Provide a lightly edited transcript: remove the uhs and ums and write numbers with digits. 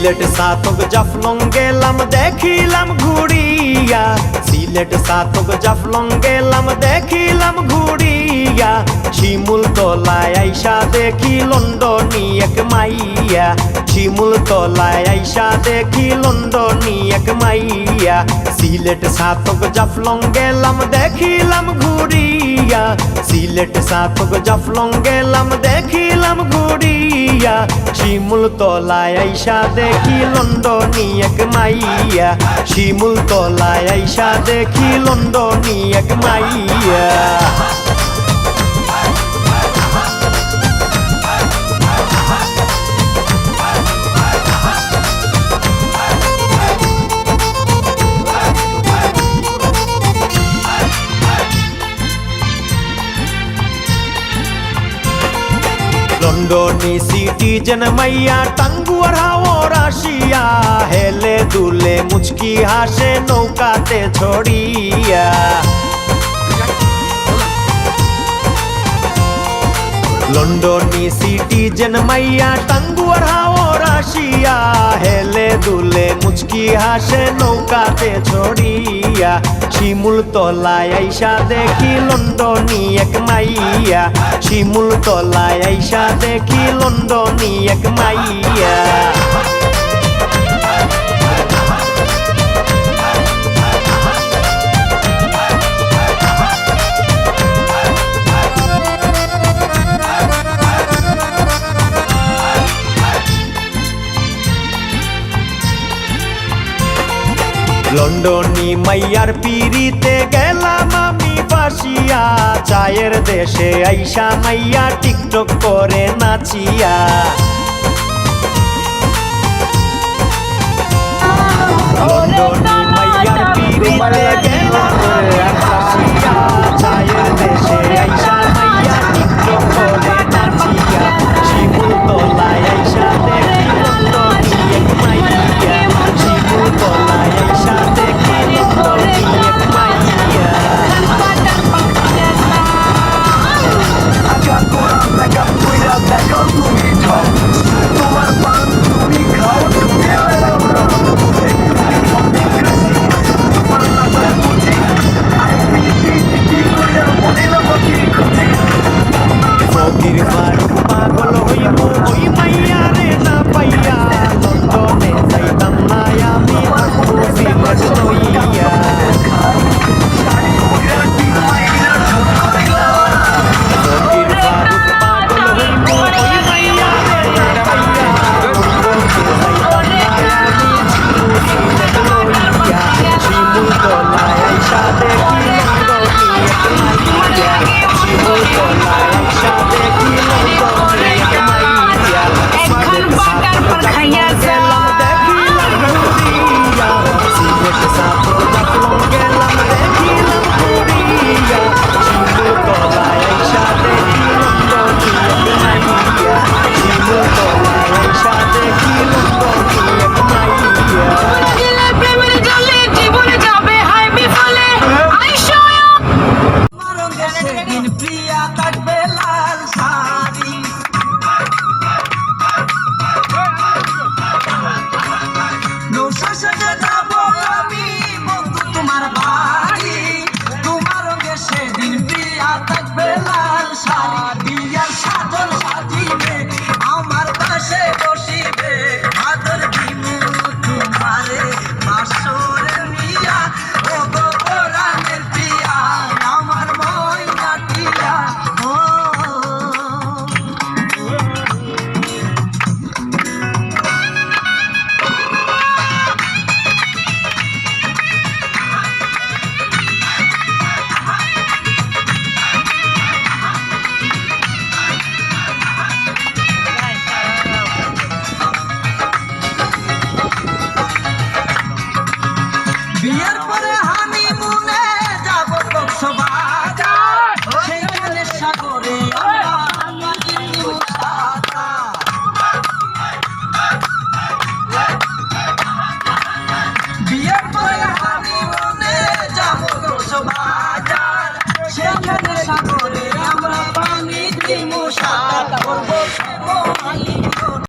সিলেট সাতক জাফলং গেলাম দেখিলাম ঘুরিয়া, সিলেট সাতক জাফলং গেলাম দেখিলাম ঘুরিয়া, শিমুল তলায় আইসা দেখি লন্ডনী এক মাইয়া, শিমুল তলায় আইসা দেখি লন্ডনী এক মাইয়া। সিলেট সাতক জাফলং গেলাম দেখিলাম ঘুরিয়া, সিলেট সাতক জাফলং গেলাম দেখিলাম ঘুরিয়া, শিমুল তলায় আইসা দেখি লন্ডনী এক মাইয়া, শিমুল তলায় আইসা দেখি লন্ডনী এক মাইয়া। লন্ডনী সিটিজেন মাইয়া টাঙ্গুয়ার হাওর আসিয়া, হেলে দুলে মুচকি হাসে নৌকাতে ছড়িয়া। লন্ডনী সিটিজেন মাইয়া টাঙ্গুয়ার হাওর আসিয়া, হেলে দুলে মুচকি হাসে নৌকাতে ছড়িয়া, শিমুল তলায় আইসা দেখি লন্ডনী এক মাইয়া, শিমুল তলায় আইসা দেখি লন্ডনী এক মাইয়া। লন্ডনী মাইয়ার পিড়িতে গেলাম আমি ফাঁসিয়া, চায়ের দেশে আইসা মাইয়া টিকটক করে নাচিয়া। লন্ডনী মাইয়ার পিড়িতে গেলাম আমি ফাঁসিয়া, চায়ের দেশে